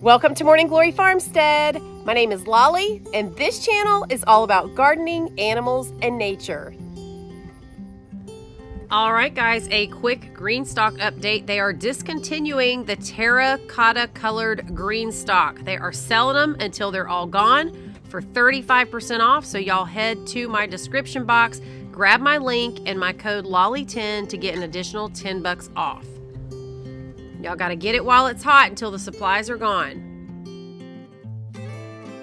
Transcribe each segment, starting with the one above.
Welcome to Morning Glory Farmstead. My name is Lolly, and this channel is all about gardening, animals, and nature. All right, guys, a quick GreenStalk update. They are discontinuing the terracotta colored GreenStalk. They are selling them until they're all gone for 35% off. So y'all head to my description box, grab my link and my code Lolly10 to get an additional $10 off. Y'all got to get it while it's hot until the supplies are gone.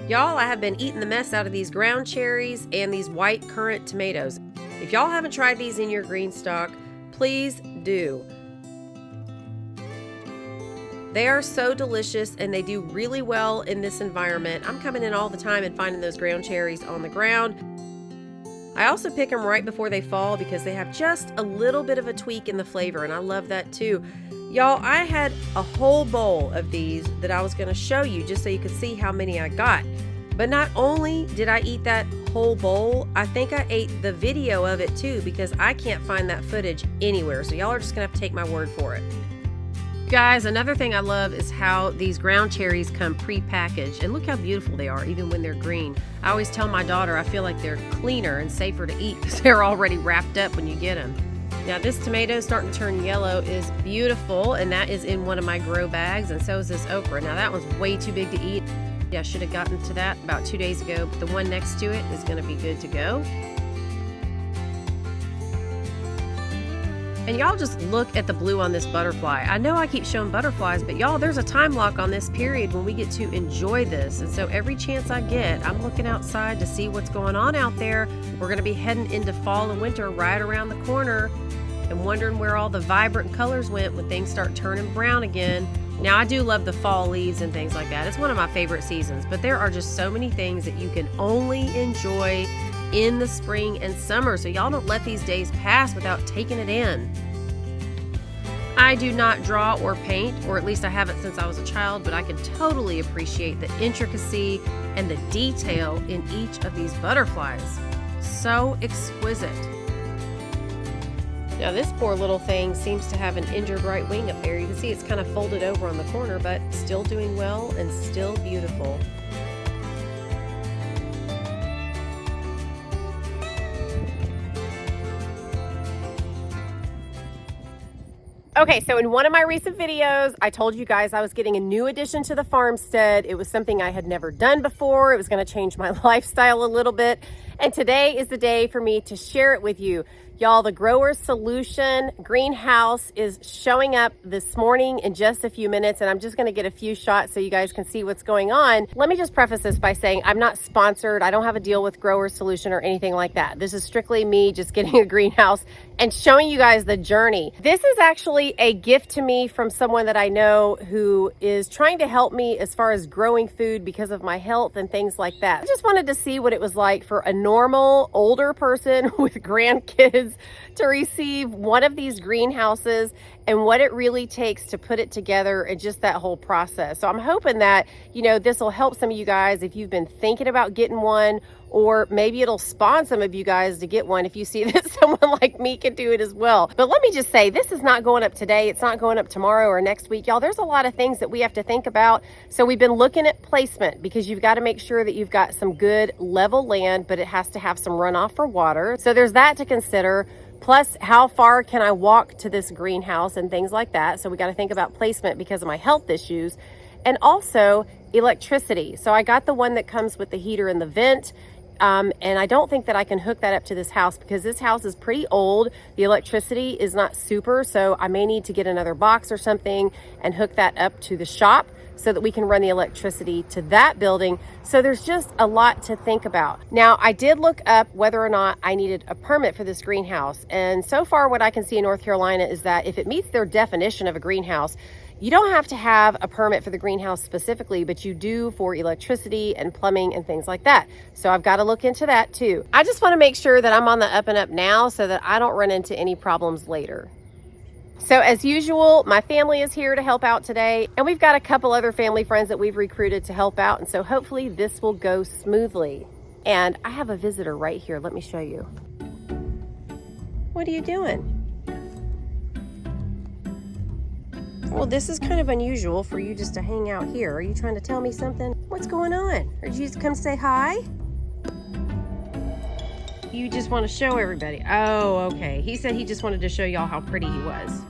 Y'all, I have been eating the mess out of these ground cherries and these white currant tomatoes. If y'all haven't tried these in your GreenStalk, please do. They are so delicious and they do really well in this environment. I'm coming in all the time and finding those ground cherries on the ground. I also pick them right before they fall because they have just a little bit of a tweak in the flavor, and I love that too. Y'all, I had a whole bowl of these that I was going to show you just so you could see how many I got. But not only did I eat that whole bowl, I think I ate the video of it too because I can't find that footage anywhere. So y'all are just going to have to take my word for it. Guys, another thing I love is how these ground cherries come pre-packaged. And look how beautiful they are, even when they're green. I always tell my daughter I feel like they're cleaner and safer to eat because they're already wrapped up when you get them. Now this tomato starting to turn yellow is beautiful, and that is in one of my grow bags, and so is this okra. Now that one's way too big to eat. Yeah, I should have gotten to that about 2 days ago, but the one next to it is going to be good to go. And y'all just look at the blue on this butterfly. I know I keep showing butterflies, but y'all, there's a time lock on this period when we get to enjoy this. And so every chance I get, I'm looking outside to see what's going on out there. We're going to be heading into fall and winter right around the corner and wondering where all the vibrant colors went when things start turning brown again. Now, I do love the fall leaves and things like that. It's one of my favorite seasons, but there are just so many things that you can only enjoy in the spring and summer. So y'all don't let these days pass without taking it in. I do not draw or paint, or at least I haven't since I was a child, but I can totally appreciate the intricacy and the detail in each of these butterflies. So exquisite. Now this poor little thing seems to have an injured right wing up there. You can see it's kind of folded over on the corner, but still doing well and still beautiful. Okay, so in one of my recent videos, I told you guys I was getting a new addition to the farmstead. It was something I had never done before. It was going to change my lifestyle a little bit. And today is the day for me to share it with you. Y'all, the Grower Solution greenhouse is showing up this morning in just a few minutes, and I'm just going to get a few shots so you guys can see what's going on. Let me just preface this by saying I'm not sponsored. I don't have a deal with Grower Solution or anything like that. This is strictly me just getting a greenhouse and showing you guys the journey. This is actually a gift to me from someone that I know who is trying to help me as far as growing food because of my health and things like that. I just wanted to see what it was like for a normal older person with grandkids to receive one of these greenhouses and what it really takes to put it together and just that whole process. So I'm hoping that, you know, this will help some of you guys if you've been thinking about getting one, or maybe it'll spawn some of you guys to get one if you see that someone like me can do it as well. But let me just say, this is not going up today. It's not going up tomorrow or next week. Y'all, there's a lot of things that we have to think about. So we've been looking at placement because you've got to make sure that you've got some good level land, but it has to have some runoff for water. So there's that to consider. Plus, how far can I walk to this greenhouse and things like that. So we got to think about placement because of my health issues. And also electricity. So I got the one that comes with the heater and the vent. And I don't think that I can hook that up to this house because this house is pretty old. The electricity is not super, so I may need to get another box or something and hook that up to the shop so that we can run the electricity to that building. So there's just a lot to think about. Now, I did look up whether or not I needed a permit for this greenhouse. And so far what I can see in North Carolina is that if it meets their definition of a greenhouse, you don't have to have a permit for the greenhouse specifically, but you do for electricity and plumbing and things like that. So I've got to look into that too. I just want to make sure that I'm on the up and up now so that I don't run into any problems later. So as usual, my family is here to help out today, and we've got a couple other family friends that we've recruited to help out, and so hopefully this will go smoothly. And I have a visitor right here. Let me show you. What are you doing? Well, this is kind of unusual for you just to hang out here. Are you trying to tell me something? What's going on? Or did you just come say hi? You just want to show everybody. Oh, okay. He said he just wanted to show y'all how pretty he was.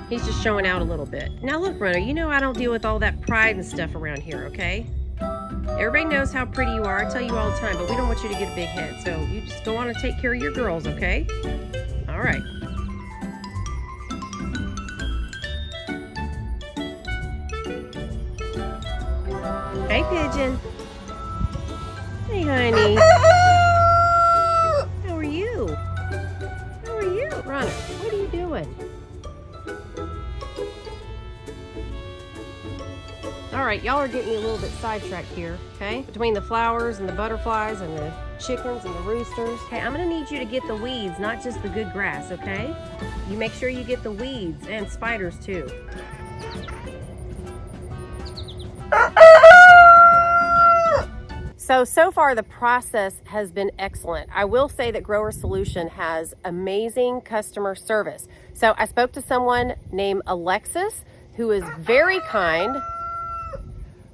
He's just showing out a little bit. Now look, Runner, you know I don't deal with all that pride and stuff around here, okay? Everybody knows how pretty you are. I tell you all the time, but we don't want you to get a big head. So you just go on and take care of your girls, okay? All right. Hey, Pigeon. Hey, honey. How are you? How are you? Runner, what are you doing? All right, y'all are getting me a little bit sidetracked here, okay? Between the flowers and the butterflies and the chickens and the roosters. Okay, I'm gonna need you to get the weeds, not just the good grass, okay? You make sure you get the weeds and spiders too. So far the process has been excellent. I will say that Grower Solution has amazing customer service. So I spoke to someone named Alexis, who is very kind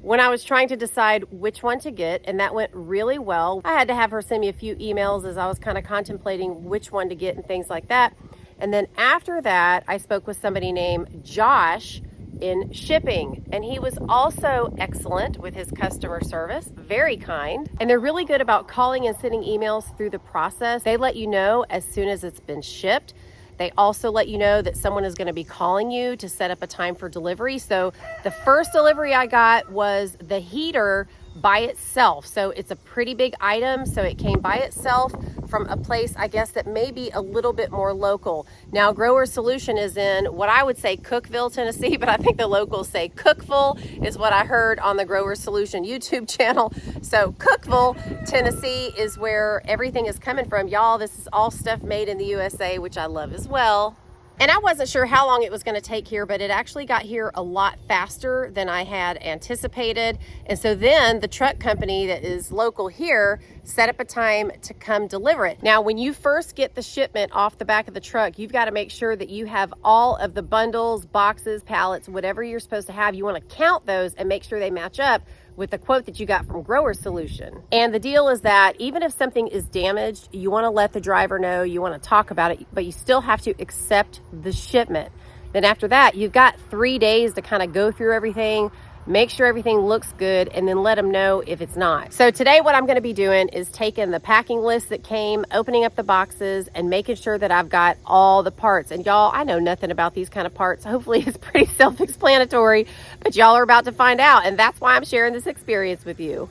when I was trying to decide which one to get, and that went really well. I had to have her send me a few emails as I was kind of contemplating which one to get and things like that. And then after that, I spoke with somebody named Josh in shipping, and he was also excellent with his customer service, very kind. And they're really good about calling and sending emails through the process. They let you know as soon as it's been shipped. They also let you know that someone is going to be calling you to set up a time for delivery. So the first delivery I got was the heater by itself. So it's a pretty big item. So it came by itself from a place, I guess, that may be a little bit more local. Now, Grower Solution is in what I would say Cookville, Tennessee, but I think the locals say Cookville is what I heard on the Grower Solution YouTube channel. So Cookville, Tennessee is where everything is coming from. Y'all, this is all stuff made in the USA, which I love as well. And I wasn't sure how long it was going to take here, but it actually got here a lot faster than I had anticipated. And so then the truck company that is local here set up a time to come deliver it. Now, when you first get the shipment off the back of the truck, you've got to make sure that you have all of the bundles, boxes, pallets, whatever you're supposed to have. You want to count those and make sure they match up with the quote that you got from Grower Solution. And the deal is that even if something is damaged, you want to let the driver know, you want to talk about it, but you still have to accept the shipment. Then after that, you've got 3 days to kind of go through everything, make sure everything looks good, and then let them know if it's not. So today what I'm going to be doing is taking the packing list that came, opening up the boxes, and making sure that I've got all the parts. And y'all, I know nothing about these kind of parts. Hopefully it's pretty self-explanatory, but y'all are about to find out, and that's why I'm sharing this experience with you.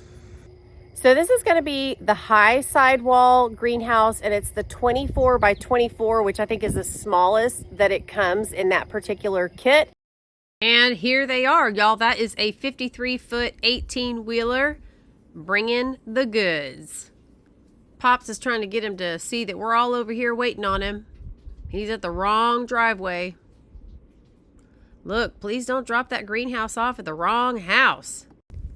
So this is going to be the high sidewall greenhouse, and it's the 24 by 24, which I think is the smallest that it comes in that particular kit. And here they are, y'all. That is a 53-foot 18-wheeler bringing the goods. Pops is trying to get him to see that we're all over here waiting on him. He's at the wrong driveway. Look, please don't drop that greenhouse off at the wrong house.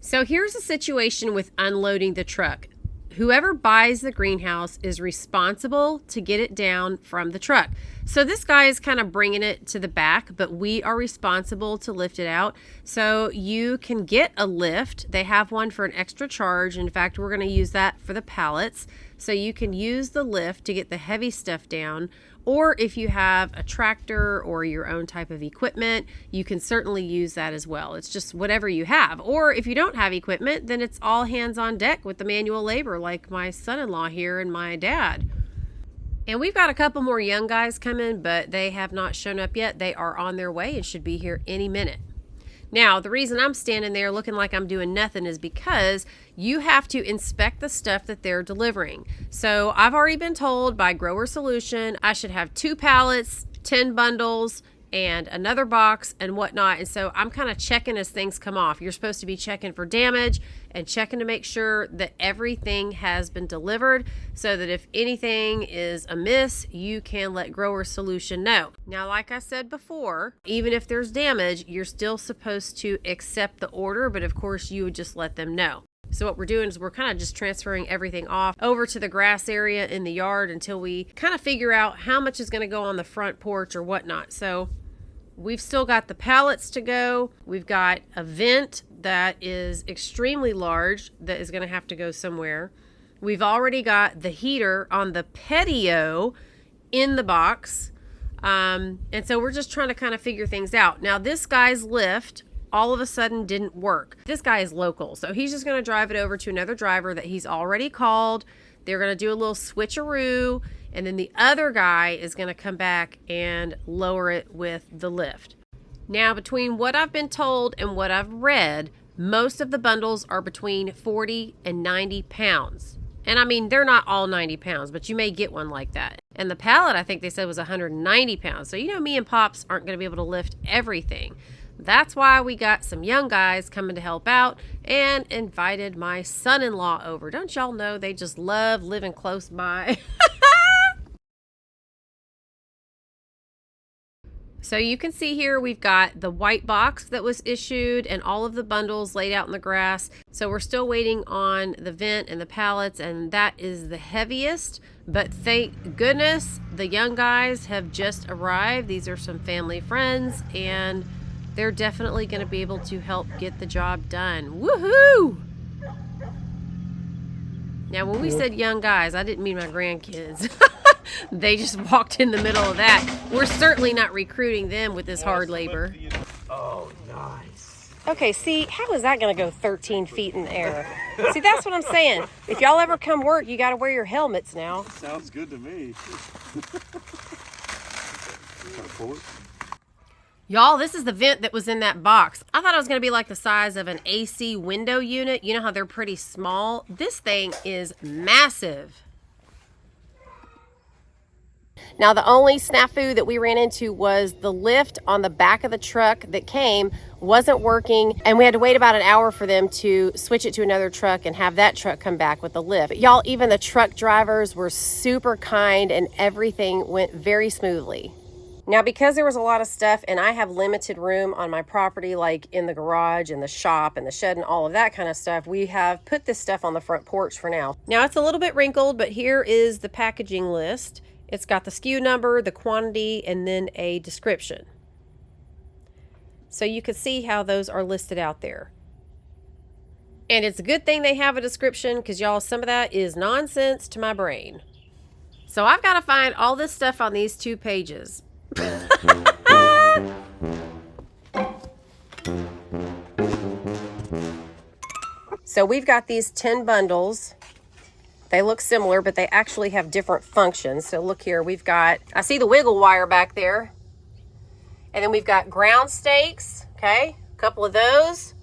So here's the situation with unloading the truck. Whoever buys the greenhouse is responsible to get it down from the truck. So this guy is kind of bringing it to the back, but we are responsible to lift it out. So you can get a lift. They have one for an extra charge. In fact, we're going to use that for the pallets. So you can use the lift to get the heavy stuff down. Or if you have a tractor or your own type of equipment, you can certainly use that as well. It's just whatever you have. Or if you don't have equipment, then it's all hands on deck with the manual labor like my son-in-law here and my dad. And we've got a couple more young guys coming, but they have not shown up yet. They are on their way and should be here any minute. Now, the reason I'm standing there looking like I'm doing nothing is because you have to inspect the stuff that they're delivering. So I've already been told by Grower Solution I should have 2 pallets, 10 bundles, and another box and whatnot. And so I'm kind of checking as things come off. You're supposed to be checking for damage and checking to make sure that everything has been delivered so that if anything is amiss, you can let Grower Solution know. Now, like I said before, even if there's damage, you're still supposed to accept the order, but of course you would just let them know. So what we're doing is we're kind of just transferring everything off over to the grass area in the yard until we kind of figure out how much is going to go on the front porch or whatnot. So We've still got the pallets to go. We've got a vent that is extremely large that is going to have to go somewhere. We've already got the heater on the patio in the box. And so we're just trying to kind of figure things out. Now, this guy's lift all of a sudden didn't work. This guy is local, so he's just going to drive it over to another driver that he's already called. They're going to do a little switcheroo, and then the other guy is going to come back and lower it with the lift. Now, between what I've been told and what I've read, most of the bundles are between 40 and 90 pounds. And I mean, they're not all 90 pounds, but you may get one like that. And the pallet, I think they said, was 190 pounds. So, you know, me and Pops aren't going to be able to lift everything. That's why we got some young guys coming to help out and invited my son-in-law over. Don't y'all know they just love living close by? So you can see here we've got the white box that was issued and all of the bundles laid out in the grass. So we're still waiting on the vent and the pallets, and that is the heaviest. But thank goodness the young guys have just arrived. These are some family friends, and they're definitely going to be able to help get the job done. Woohoo! Now, when we said young guys, I didn't mean my grandkids. They just walked in the middle of that. We're certainly not recruiting them with this hard labor. Oh, nice. Okay, see, how is that going to go 13 feet in the air? See, that's what I'm saying. If y'all ever come work, you got to wear your helmets now. Sounds good to me. Pull it. Y'all, this is the vent that was in that box. I thought it was going to be like the size of an AC window unit. You know how they're pretty small? This thing is massive. Now, the only snafu that we ran into was the lift on the back of the truck that came wasn't working, and we had to wait about an hour for them to switch it to another truck and have that truck come back with the lift. But y'all, even the truck drivers were super kind and everything went very smoothly. Now, because there was a lot of stuff and I have limited room on my property, like in the garage and the shop and the shed and all of that kind of stuff, we have put this stuff on the front porch for now. Now, it's a little bit wrinkled, but here is the packaging list. It's got the SKU number, the quantity, and then a description. So you can see how those are listed out there. And it's a good thing they have a description, because y'all, some of that is nonsense to my brain. So I've got to find all this stuff on these 2 pages. So we've got these 10 bundles. They look similar, but they actually have different functions. So look here, we've got, I see the wiggle wire back there. And then we've got ground stakes, okay? A couple of those.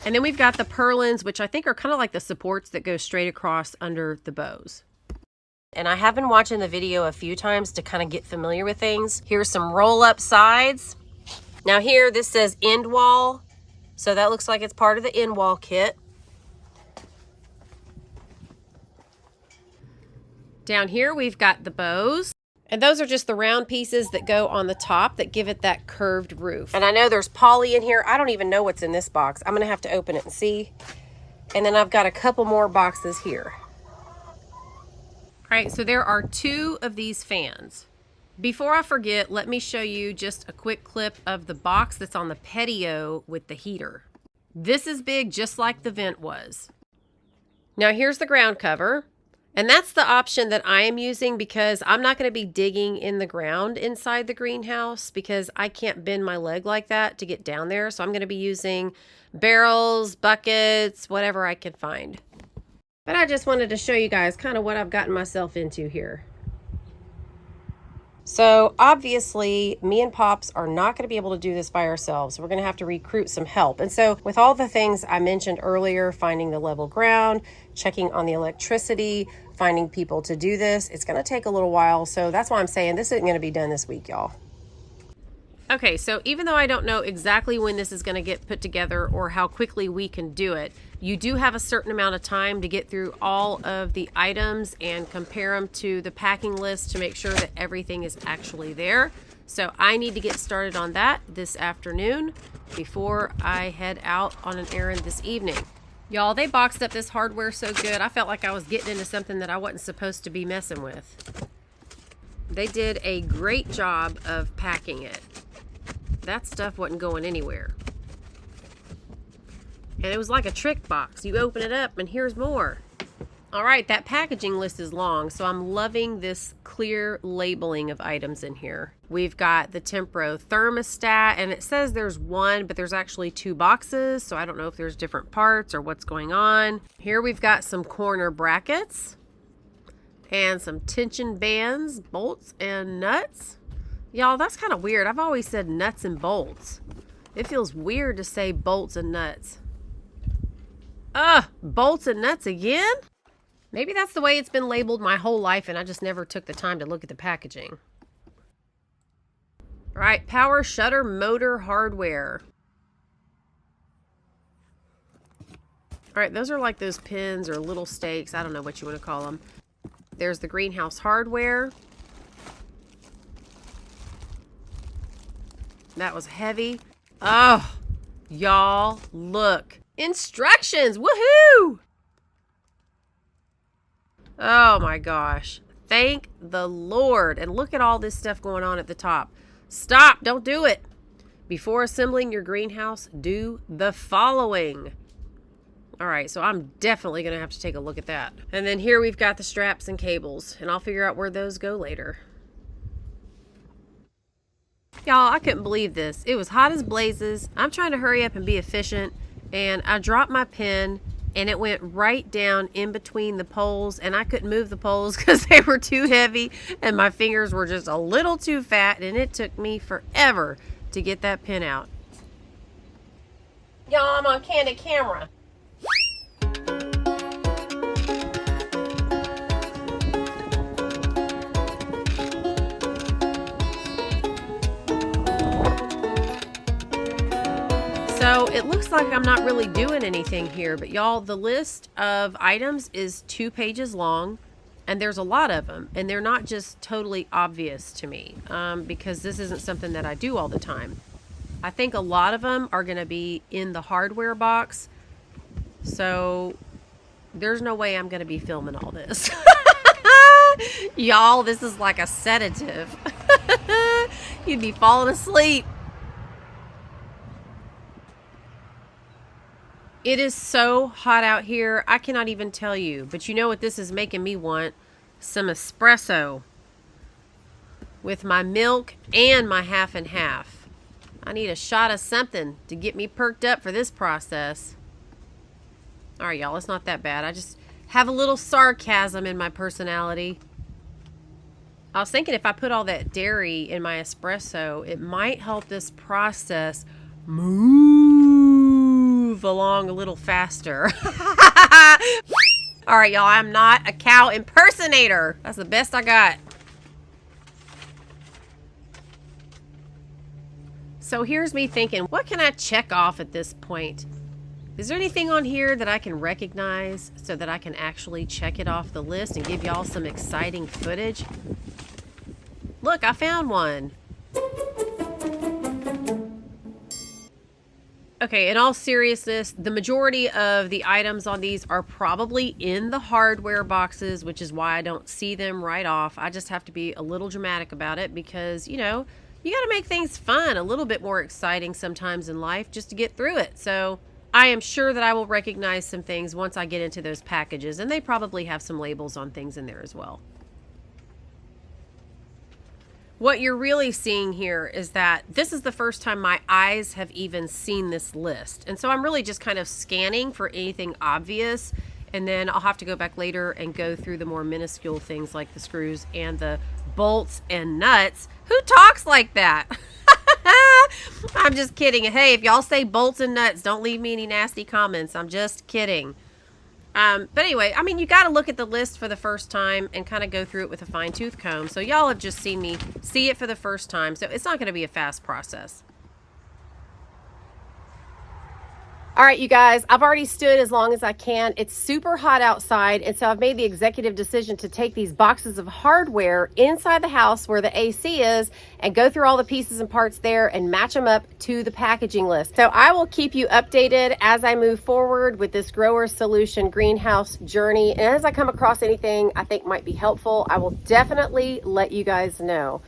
And then we've got the purlins, which I think are kind of like the supports that go straight across under the bows. And I have been watching the video a few times to kind of get familiar with things. Here's some roll-up sides. Now here, this says end wall. So that looks like it's part of the end wall kit. Down here, we've got the bows. And those are just the round pieces that go on the top that give it that curved roof. And I know there's poly in here. I don't even know what's in this box. I'm gonna have to open it and see. And then I've got a couple more boxes here. All right, so there are 2 of these fans. Before I forget, let me show you just a quick clip of the box that's on the patio with the heater. This is big, just like the vent was. Now here's the ground cover. And that's the option that I am using, because I'm not going to be digging in the ground inside the greenhouse, because I can't bend my leg like that to get down there. So I'm going to be using barrels, buckets, whatever I can find. But I just wanted to show you guys kind of what I've gotten myself into here. So obviously me and Pops are not going to be able to do this by ourselves. We're going to have to recruit some help. And so with all the things I mentioned earlier, finding the level ground, checking on the electricity, finding people to do this, it's going to take a little while. So that's why I'm saying this isn't going to be done this week, y'all. Okay, so even though I don't know exactly when this is going to get put together or how quickly we can do it, you do have a certain amount of time to get through all of the items and compare them to the packing list to make sure that everything is actually there. So I need to get started on that this afternoon before I head out on an errand this evening. Y'all, they boxed up this hardware so good, I felt like I was getting into something that I wasn't supposed to be messing with. They did a great job of packing it. that stuff wasn't going anywhere. And it was like a trick box. You open it up and here's more. All right, that packaging list is long, so I'm loving this clear labeling of items in here. We've got the Tempro thermostat, and it says there's one, but there's actually 2 boxes, so I don't know if there's different parts or what's going on. Here we've got some corner brackets and some tension bands, bolts, and nuts. Y'all, that's kind of weird. I've always said nuts and bolts. It feels weird to say bolts and nuts. Bolts and nuts again? Maybe that's the way it's been labeled my whole life and I just never took the time to look at the packaging. All right, power shutter motor hardware. All right, those are like those pins or little stakes. I don't know what you want to call them. There's the greenhouse hardware. That was heavy. Oh, y'all, look. Instructions, woohoo! Oh my gosh. Thank the Lord. And look at all this stuff going on at the top. Stop, don't do it. Before assembling your greenhouse, do the following. All right, so I'm definitely going to have to take a look at that. And then here we've got the straps and cables, and I'll figure out where those go later. Y'all, I couldn't believe this. It was hot as blazes. I'm trying to hurry up and be efficient, and I dropped my pen, and it went right down in between the poles, and I couldn't move the poles because they were too heavy, and my fingers were just a little too fat, and it took me forever to get that pin out. Y'all, I'm on candid camera. So it looks like I'm not really doing anything here, but y'all, the list of items is 2 pages long, and there's a lot of them, and they're not just totally obvious to me because this isn't something that I do all the time. I think a lot of them are going to be in the hardware box, so there's no way I'm going to be filming all this. Y'all, this is like a sedative. You'd be falling asleep. It is so hot out here, I cannot even tell you. But you know what this is making me want? Some espresso with my milk and my half and half. I need a shot of something to get me perked up for this process. All right, y'all, it's not that bad. I just have a little sarcasm in my personality. I was thinking if I put all that dairy in my espresso, it might help this process move along a little faster. All right, y'all, I'm not a cow impersonator. That's the best I got. So here's me thinking, what can I check off at this point? Is there anything on here that I can recognize so that I can actually check it off the list and give y'all some exciting footage? Look, I found one. Okay, in all seriousness, the majority of the items on these are probably in the hardware boxes, which is why I don't see them right off. I just have to be a little dramatic about it because, you know, you got to make things fun, a little bit more exciting sometimes in life just to get through it. So I am sure that I will recognize some things once I get into those packages, and they probably have some labels on things in there as well. What you're really seeing here is that this is the first time my eyes have even seen this list. And so I'm really just kind of scanning for anything obvious. And then I'll have to go back later and go through the more minuscule things like the screws and the bolts and nuts. Who talks like that? I'm just kidding. Hey, if y'all say bolts and nuts, don't leave me any nasty comments. I'm just kidding. But anyway, I mean, you got to look at the list for the first time and kind of go through it with a fine-tooth comb. So y'all have just seen me see it for the first time. So it's not going to be a fast process. All right, you guys, I've already stood as long as I can. It's super hot outside, and so I've made the executive decision to take these boxes of hardware inside the house where the AC is and go through all the pieces and parts there and match them up to the packaging list. So I will keep you updated as I move forward with this Grower Solution greenhouse journey. And as I come across anything I think might be helpful, I will definitely let you guys know.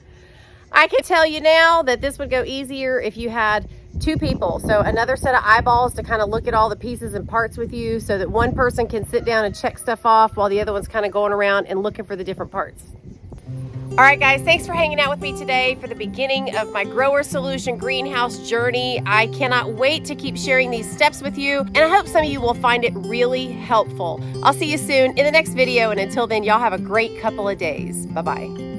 I can tell you now that this would go easier if you had 2 people. So another set of eyeballs to kind of look at all the pieces and parts with you so that one person can sit down and check stuff off while the other one's kind of going around and looking for the different parts. All right, guys, thanks for hanging out with me today for the beginning of my Grower Solution greenhouse journey. I cannot wait to keep sharing these steps with you, and I hope some of you will find it really helpful. I'll see you soon in the next video, and until then, y'all have a great couple of days. Bye-bye.